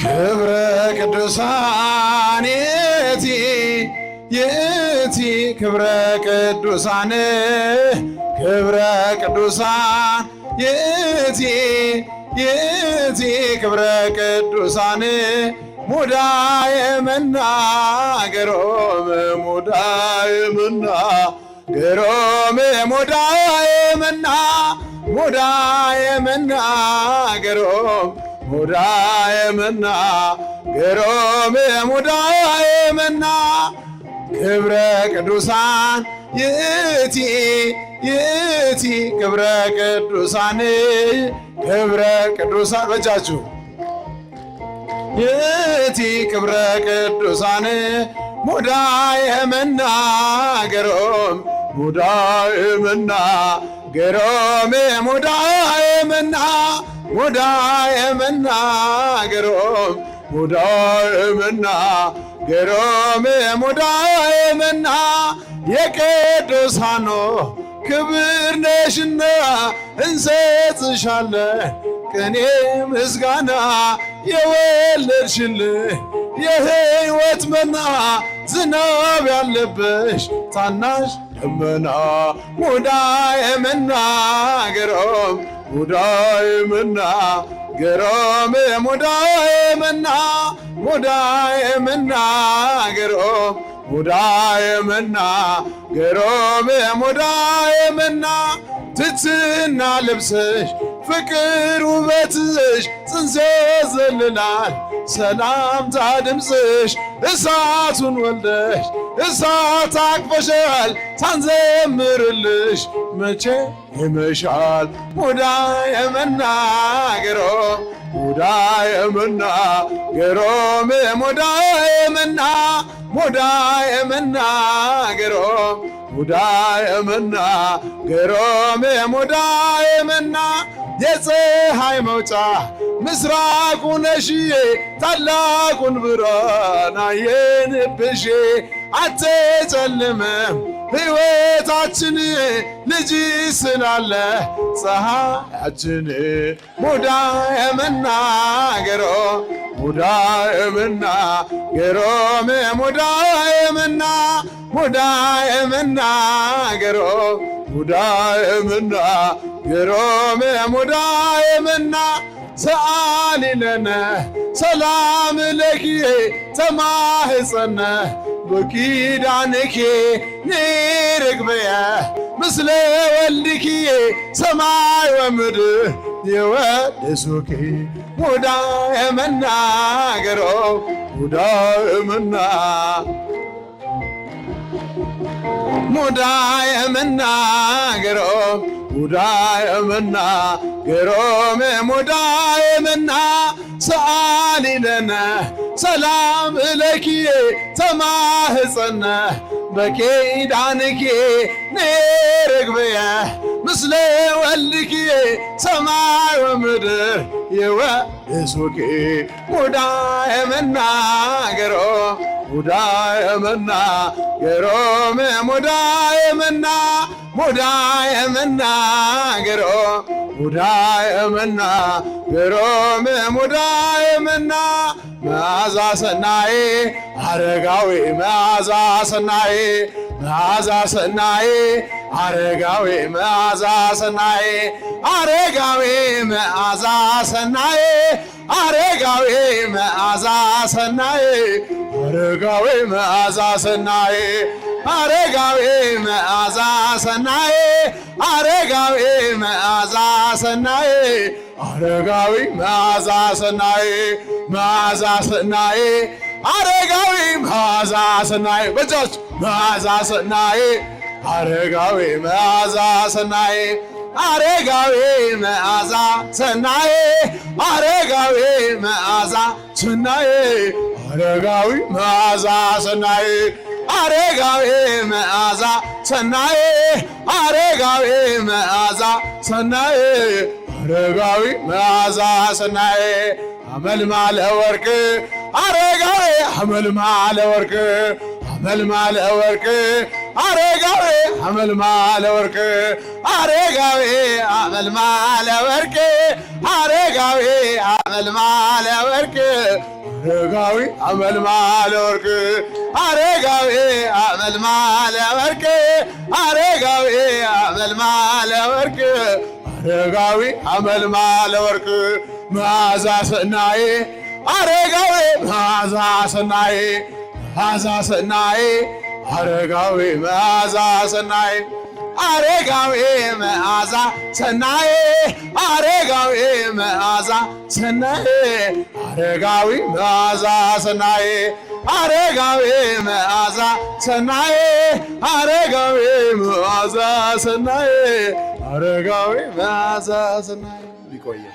ክብረ ቅዱሳን የቲ ክብረ ቅዱሳን ክብረ ቅዱሳን የቲ ክብረ ቅዱሳን ሙዳየ መናገሮም ሙዳየ መናገሮም ሙዳየ መናገሮም ሙዳየ መናገሮም ሙዳየ መና ክብረ ቅዱሳን የቲ ክብረ ቅዱሳን ክብረ ቅዱሳን በጃችሁ የቲ ክብረ ቅዱሳን ሙዳየ መናገሮም ሙዳየ መናገሮም ሙዳየ መናገሮም ሙዳየ መናገሮም ሙዳየ መና የቅዱሳኑ ክብር ነሽና እንሰጥሻለን ቅኔ ምስጋና የወለድሽልን የሕይወት መና ዝናብ ያለብሽ ታናሽ ደመና ሙዳየ መናገሮም ሙዳየ መናገሮም ሙዳየ መናገሮም ሙዳየ መናገሮም ሙዳየ መና ትሕትና ልብስሽ ፍቅር ውበትሽ ጽንሴ ዘልላል ሰላምታ ድምፅሽ እሳቱን ወልደሽ እሳት አቅፈሻል ሳንዘምርልሽ መቼ ይመሻል ሙዳየ መናገሮም ሙዳየ መናገሮም ሙዳየ መናገሮም ሙዳየ መናገሮም ሙዳየ መና የፀሐይ መውጫ ምስራቁ ነሽ ታላቁን ብርሃን አየንብሽ አትጨልምም ሕይወታችን ልጅ ስላለ ፀሐያችን ሙዳየ መናገሮም ሙዳየ መናገሮም ሙዳየ መናገሮም ሙዳየ መናገሮም ሙዳየ መና ሰአሊ ለነ ሰላም ለኪ ተማህፀነ በኪዳንኪ ንርግበየ ምስለ ወልድኪ ሰማይ ወምድር የወደሱኪ ሙዳየ መናገሮም ሙዳየ መናገሮም ሙዳየ መናገሮም ሙዳየ መና ሰአሊ ለነ ሰላም ለኪ ተማህፀነ በኪዳንኪ ንርግበየ ምስለ ወልድኪ ሰማይ ወምድር የወደሱኪ ሙዳየ መናገሮም ሙዳየ መናገሮም ሙዳየ መናገሮም ሙዳየ መናገሮም ሙዳየ መና መዓዛ ሰናዬ አረጋዊ መዓዛ ሰናዬ መዓዛ ሰናዬ አረጋዊ መዓዛ ሰናዬ አረጋዊ መዓዛ ሰናዬ አረጋዊ መዓዛ ሰናዬ አረጋዊ መዓዛ ሰናዬ አረጋዊ መዓዛ ሰናዬ አረጋዊ መዓዛ ሰናዬ አረጋዊ መዓዛ ሰናዬ መዓዛ ሰናዬ አረጋዊ መዓዛ ሰናዬ በጃች መዓዛ ሰናዬ አረጋዊ መዓዛ ሰናዬ አረጋዊ መዓዛ ሰናዬ አረጋዊ መዓዛ ሰናዬ አረጋዊ መዓዛ ሰናዬ አረጋዊ መዓዛ ሰናዬ አረጋዊ መዓዛ ሰናዬ አረጋዊ መዓዛ ሰናዬ አመልማለ ወርቅ አረጋዊ አመልማለ ወርቅ አመልማለ ወርቅ አረጋዊ አመልማለ ወርቅ አረጋዊ አመልማለ ወርቅ አረጋዊ አመልማለ ወርቅ አረጋዊ አመልማለ ወርቅ አረጋዊ አመልማለ ወርቅ አረጋዊ አመልማለ ወርቅ አረጋዊ አመልማለ ወርቅ መዓዛ ሰናዬ አረጋዊ መዓዛ ሰናዬ መዓዛ ሰናዬ አረጋዊ መዓዛ ሰናዬ አረጋዊ መዓዛ ሰናዬ አረጋዊ መዓዛ ሰናዬ አረጋዊ መዓዛ ሰናዬ አረጋዊ መዓዛ ሰናዬ አረጋዊ መዓዛ ሰናዬ አረጋዊ መዓዛ ሰናዬ ይቆያል።